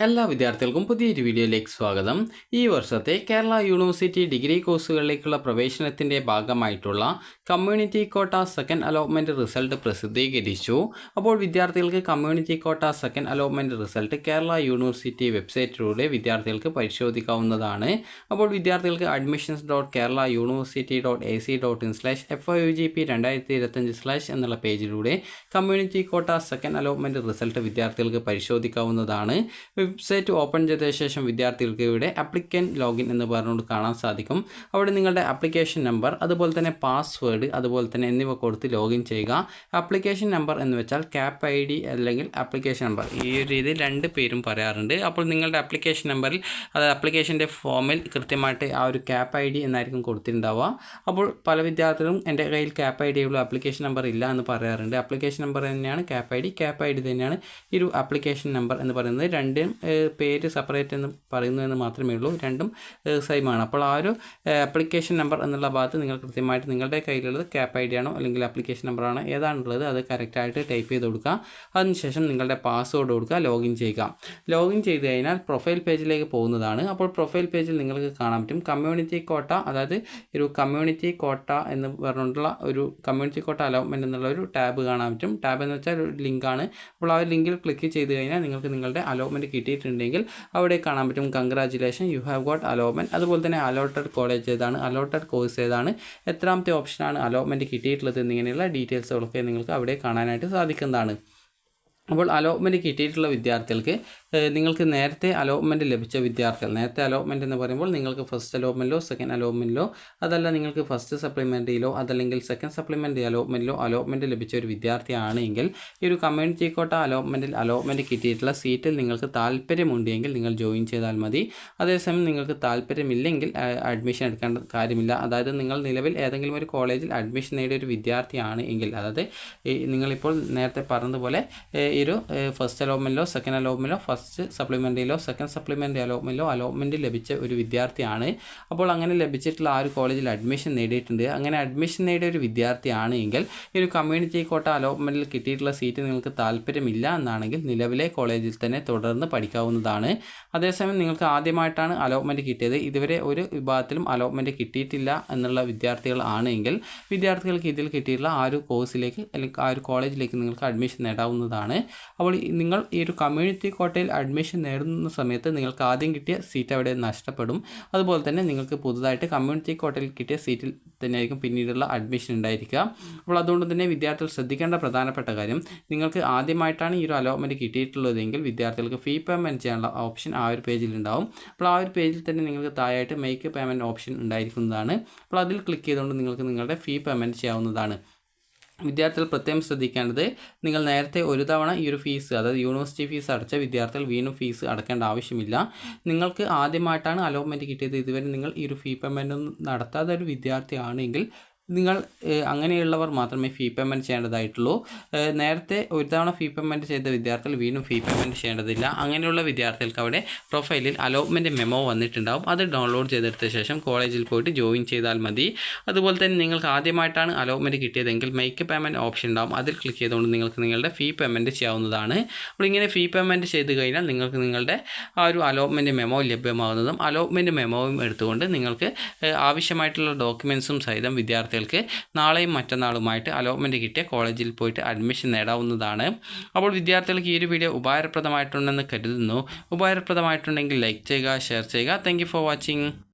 എല്ലാ വിദ്യാർത്ഥികൾക്കും പുതിയൊരു വീഡിയോയിലേക്ക് സ്വാഗതം. ഈ വർഷത്തെ കേരള യൂണിവേഴ്സിറ്റി ഡിഗ്രി കോഴ്സുകളിലേക്കുള്ള പ്രവേശനത്തിൻ്റെ ഭാഗമായിട്ടുള്ള community quota second allotment result പ്രസിദ്ധീകരിച്ചു. അപ്പോൾ വിദ്യാർത്ഥികൾക്ക് community quota second allotment result Kerala university വെബ്സൈറ്റിലൂടെ വിദ്യാർത്ഥികൾക്ക് പരിശോധിക്കാവുന്നതാണ്. അപ്പോൾ വിദ്യാർത്ഥികൾക്ക് admissions.keralauniversity.ac.in/FIUGP2025/ എന്നുള്ള പേജിലൂടെ community quota second allotment result വിദ്യാർത്ഥികൾക്ക് പരിശോധിക്കാവുന്നതാണ്. വെബ്സൈറ്റ് ഓപ്പൺ ചെയ്ത ശേഷം വിദ്യാർത്ഥികൾക്ക് ഇവിടെ അപ്ലിക്കൻറ്റ് ലോഗിൻ എന്ന് പറഞ്ഞുകൊണ്ട് കാണാൻ സാധിക്കും. അവിടെ നിങ്ങളുടെ ആപ്ലിക്കേഷൻ നമ്പർ, അതുപോലെ തന്നെ പാസ്വേഡ്, അതുപോലെ തന്നെ എന്നിവ കൊടുത്ത് ലോഗിൻ ചെയ്യുക. ആപ്ലിക്കേഷൻ നമ്പർ എന്ന് വെച്ചാൽ ക്യാപ് ID അല്ലെങ്കിൽ ആപ്ലിക്കേഷൻ നമ്പർ, ഈ ഒരു രീതിയിൽ രണ്ട് പേരും പറയാറുണ്ട്. അപ്പോൾ നിങ്ങളുടെ ആപ്ലിക്കേഷൻ നമ്പറിൽ, അത് ആപ്ലിക്കേഷൻ്റെ ഫോമിൽ കൃത്യമായിട്ട് ആ ഒരു ക്യാപ് ID എന്നായിരിക്കും കൊടുത്തിട്ടുണ്ടാവുക. അപ്പോൾ പല വിദ്യാർത്ഥികളും എൻ്റെ കയ്യിൽ ക്യാപ് ID ഉള്ളൂ, ആപ്ലിക്കേഷൻ നമ്പർ ഇല്ല എന്ന് പറയാറുണ്ട്. ആപ്ലിക്കേഷൻ നമ്പർ തന്നെയാണ് ക്യാപ് ID തന്നെയാണ് ഈ ഒരു ആപ്ലിക്കേഷൻ നമ്പർ എന്ന് പറയുന്നത്. രണ്ടും പേര് സെപ്പറേറ്റ് എന്ന് പറയുന്നു എന്ന് മാത്രമേ ഉള്ളൂ, രണ്ടും സെയിമാണ്. അപ്പോൾ ആ ഒരു ആപ്ലിക്കേഷൻ നമ്പർ എന്നുള്ള ഭാഗത്ത് നിങ്ങൾ കൃത്യമായിട്ട് നിങ്ങളുടെ കയ്യിലുള്ളത് ക്യാപ് ID ആണോ അല്ലെങ്കിൽ ആപ്ലിക്കേഷൻ നമ്പറാണോ ഏതാണുള്ളത് അത് കറക്റ്റായിട്ട് ടൈപ്പ് ചെയ്ത് കൊടുക്കുക. അതിനുശേഷം നിങ്ങളുടെ പാസ്വേഡ് കൊടുക്കുക, ലോഗിൻ ചെയ്യുക. ലോഗിൻ ചെയ്ത് കഴിഞ്ഞാൽ പ്രൊഫൈൽ പേജിലേക്ക് പോകുന്നതാണ്. അപ്പോൾ പ്രൊഫൈൽ പേജിൽ നിങ്ങൾക്ക് കാണാൻ പറ്റും കമ്മ്യൂണിറ്റി കോട്ട, അതായത് ഒരു കമ്മ്യൂണിറ്റി കോട്ട എന്ന് പറഞ്ഞിട്ടുള്ള ഒരു കമ്മ്യൂണിറ്റി കോട്ട അലോട്ട്മെൻറ്റ് എന്നുള്ള ഒരു ടാബ് കാണാൻ പറ്റും. ടാബ് എന്ന് വെച്ചാൽ ഒരു ലിങ്കാണ്. അപ്പോൾ ആ ലിങ്കിൽ ക്ലിക്ക് ചെയ്ത് കഴിഞ്ഞാൽ നിങ്ങൾക്ക് നിങ്ങളുടെ അലോട്ട്മെൻറ്റ് കിട്ടിയിട്ടുണ്ടെങ്കിൽ അവിടെ കാണാൻ പറ്റും congratulation, you have got allotment. അതുപോലെ തന്നെ അലോട്ടഡ് കോളേജ് ഏതാണ്, അലോട്ടഡ് കോഴ്സ് ഏതാണ്, എത്രാമത്തെ ഓപ്ഷനാണ് അലോട്ട്മെൻറ്റ് കിട്ടിയിട്ടുള്ളത് എന്നിങ്ങനെയുള്ള ഡീറ്റെയിൽസുകളൊക്കെ നിങ്ങൾക്ക് അവിടെ കാണാനായിട്ട് സാധിക്കുന്നതാണ്. അപ്പോൾ അലോട്ട്മെൻറ്റ് കിട്ടിയിട്ടുള്ള വിദ്യാർത്ഥികൾക്ക് നിങ്ങൾക്ക് നേരത്തെ അലോട്ട്മെൻറ്റ് ലഭിച്ച വിദ്യാർത്ഥികൾ, നേരത്തെ അലോട്ട്മെൻറ്റ് എന്ന് പറയുമ്പോൾ നിങ്ങൾക്ക് ഫസ്റ്റ് അലോട്ട്മെൻറ്റിലോ സെക്കൻഡ് അലോട്ട്മെൻറ്റിലോ, അതല്ല നിങ്ങൾക്ക് ഫസ്റ്റ് സപ്ലിമെൻ്ററിയിലോ അതല്ലെങ്കിൽ സെക്കൻഡ് സപ്ലിമെൻ്ററി അലോട്ട്മെൻറ്റിലോ അലോട്ട്മെൻറ്റ് ലഭിച്ച ഒരു വിദ്യാർത്ഥിയാണെങ്കിൽ ഈ ഒരു കമ്മ്യൂണിറ്റി കോട്ട അലോട്ട്മെൻറ്റിൽ അലോട്ട്മെൻറ്റ് കിട്ടിയിട്ടുള്ള സീറ്റിൽ നിങ്ങൾക്ക് താല്പര്യമുണ്ടെങ്കിൽ നിങ്ങൾ ജോയിൻ ചെയ്താൽ മതി. അതേസമയം നിങ്ങൾക്ക് താല്പര്യമില്ലെങ്കിൽ അഡ്മിഷൻ എടുക്കേണ്ട കാര്യമില്ല. അതായത് നിങ്ങൾ നിലവിൽ ഏതെങ്കിലും ഒരു കോളേജിൽ അഡ്മിഷൻ നേടിയ ഒരു വിദ്യാർത്ഥിയാണ് എങ്കിൽ, അതായത് നിങ്ങളിപ്പോൾ നേരത്തെ പറഞ്ഞതുപോലെ ഈ ഒരു ഫസ്റ്റ് അലോട്ട്മെൻറ്റിലോ സെക്കൻഡ് അലോട്ട്മെൻറ്റിലോ ഫസ്റ്റ് സപ്ലിമെൻ്ററിയിലോ സെക്കൻഡ് സപ്ലിമെൻ്ററി അലോട്ട്മെൻറ്റ് ലഭിച്ച ഒരു വിദ്യാർത്ഥിയാണ്. അപ്പോൾ അങ്ങനെ ലഭിച്ചിട്ടുള്ള ആ ഒരു കോളേജിൽ അഡ്മിഷൻ നേടിയിട്ടുണ്ട്. അങ്ങനെ അഡ്മിഷൻ നേടിയ ഒരു വിദ്യാർത്ഥിയാണ് എങ്കിൽ ഈ ഒരു കമ്മ്യൂണിറ്റി കോട്ട അലോട്ട്മെൻറ്റിൽ കിട്ടിയിട്ടുള്ള സീറ്റ് നിങ്ങൾക്ക് താല്പര്യമില്ല എന്നാണെങ്കിൽ നിലവിലെ കോളേജിൽ തന്നെ തുടർന്ന് പഠിക്കാവുന്നതാണ്. അതേസമയം നിങ്ങൾക്ക് ആദ്യമായിട്ടാണ് അലോട്ട്മെൻറ്റ് കിട്ടിയത്, ഇതുവരെ ഒരു വിഭാഗത്തിലും അലോട്ട്മെൻറ്റ് കിട്ടിയിട്ടില്ല എന്നുള്ള വിദ്യാർത്ഥികൾ ആണെങ്കിൽ വിദ്യാർത്ഥികൾക്ക് ഇതിൽ കിട്ടിയിട്ടുള്ള ആ ഒരു കോഴ്സിലേക്ക് അല്ലെങ്കിൽ ആ ഒരു കോളേജിലേക്ക് നിങ്ങൾക്ക് അഡ്മിഷൻ നേടാവുന്നതാണ്. അപ്പോൾ നിങ്ങൾ ഈ ഒരു കമ്മ്യൂണിറ്റി കോട്ടയിൽ അഡ്മിഷൻ നേടുന്ന സമയത്ത് നിങ്ങൾക്ക് ആദ്യം കിട്ടിയ സീറ്റ് അവിടെ നഷ്ടപ്പെടും. അതുപോലെ തന്നെ നിങ്ങൾക്ക് പുതുതായിട്ട് കമ്മ്യൂണിറ്റി കോട്ടയിൽ കിട്ടിയ സീറ്റിൽ തന്നെയായിരിക്കും പിന്നീടുള്ള അഡ്മിഷൻ ഉണ്ടായിരിക്കുക. അപ്പോൾ അതുകൊണ്ട് തന്നെ വിദ്യാർത്ഥികൾ ശ്രദ്ധിക്കേണ്ട പ്രധാനപ്പെട്ട കാര്യം, നിങ്ങൾക്ക് ആദ്യമായിട്ടാണ് ഈ ഒരു അലോട്ട്മെൻറ്റ് കിട്ടിയിട്ടുള്ളതെങ്കിൽ വിദ്യാർത്ഥികൾക്ക് ഫീ പേയ്മെൻറ്റ് ചെയ്യാനുള്ള ഓപ്ഷൻ ആ ഒരു പേജിൽ ഉണ്ടാവും. അപ്പോൾ ആ ഒരു പേജിൽ തന്നെ നിങ്ങൾക്ക് താഴെയായിട്ട് മേക്ക് പേയ്മെൻറ്റ് ഓപ്ഷൻ ഉണ്ടായിരിക്കുന്നതാണ്. അപ്പോൾ അതിൽ ക്ലിക്ക് ചെയ്തുകൊണ്ട് നിങ്ങൾക്ക് നിങ്ങളുടെ ഫീ പേയ്മെൻറ്റ് ചെയ്യാവുന്നതാണ്. വിദ്യാർത്ഥികൾ പ്രത്യേകം ശ്രദ്ധിക്കേണ്ടത്, നിങ്ങൾ നേരത്തെ ഒരു തവണ ഈ ഒരു ഫീസ്, അതായത് യൂണിവേഴ്സിറ്റി ഫീസ് അടച്ച വിദ്യാർത്ഥികൾ വീണ്ടും ഫീസ് അടക്കേണ്ട ആവശ്യമില്ല. നിങ്ങൾക്ക് ആദ്യമായിട്ടാണ് അലോട്ട്മെൻറ്റ് കിട്ടിയത്, ഇതുവരെ നിങ്ങൾ ഈ ഒരു ഫീ പേയ്മെൻ്റ് ഒന്നും നടത്താത്ത ഒരു വിദ്യാർത്ഥിയാണെങ്കിൽ നിങ്ങൾ അങ്ങനെയുള്ളവർ മാത്രമേ ഫീ പേയ്മെൻറ്റ് ചെയ്യേണ്ടതായിട്ടുള്ളൂ. നേരത്തെ ഒരു തവണ ഫീ പേയ്മെൻറ്റ് ചെയ്ത വിദ്യാർത്ഥികൾ വീണ്ടും ഫീ പേയ്മെൻറ്റ് ചെയ്യേണ്ടതില്ല. അങ്ങനെയുള്ള വിദ്യാർത്ഥികൾക്ക് അവിടെ പ്രൊഫൈലിൽ അലോട്ട്മെൻറ്റ് മെമ്മോ വന്നിട്ടുണ്ടാവും. അത് ഡൗൺലോഡ് ചെയ്തെടുത്ത ശേഷം കോളേജിൽ പോയിട്ട് ജോയിൻ ചെയ്താൽ മതി. അതുപോലെ തന്നെ നിങ്ങൾക്ക് ആദ്യമായിട്ടാണ് അലോട്ട്മെൻറ്റ് കിട്ടിയതെങ്കിൽ മേക്ക് പേയ്മെൻറ്റ് ഓപ്ഷൻ ഉണ്ടാവും. അതിൽ ക്ലിക്ക് ചെയ്തുകൊണ്ട് നിങ്ങൾക്ക് നിങ്ങളുടെ ഫീ പേയ്മെൻറ്റ് ചെയ്യാവുന്നതാണ്. അപ്പോൾ ഇങ്ങനെ ഫീ പേയ്മെൻറ്റ് ചെയ്ത് കഴിഞ്ഞാൽ നിങ്ങൾക്ക് നിങ്ങളുടെ ആ ഒരു അലോട്ട്മെൻറ്റ് മെമ്മോ ലഭ്യമാകുന്നതും അലോട്ട്മെൻറ്റ് മെമ്മോയും എടുത്തുകൊണ്ട് നിങ്ങൾക്ക് ആവശ്യമായിട്ടുള്ള ഡോക്യുമെൻറ്റ്സും സഹിതം വിദ്യാർത്ഥികൾക്ക് നാളെയും മറ്റന്നാളുമായിട്ട് അലോട്ട്മെൻറ്റ് കിട്ടിയ കോളേജിൽ പോയിട്ട് അഡ്മിഷൻ നേടാവുന്നതാണ്. അപ്പോൾ വിദ്യാർത്ഥികൾക്ക് ഈ ഒരു വീഡിയോ ഉപകാരപ്രദമായിട്ടുണ്ടെന്ന് കരുതുന്നു. ഉപകാരപ്രദമായിട്ടുണ്ടെങ്കിൽ ലൈക്ക് ചെയ്യുക, ഷെയർ ചെയ്യുക. Thank you for watching.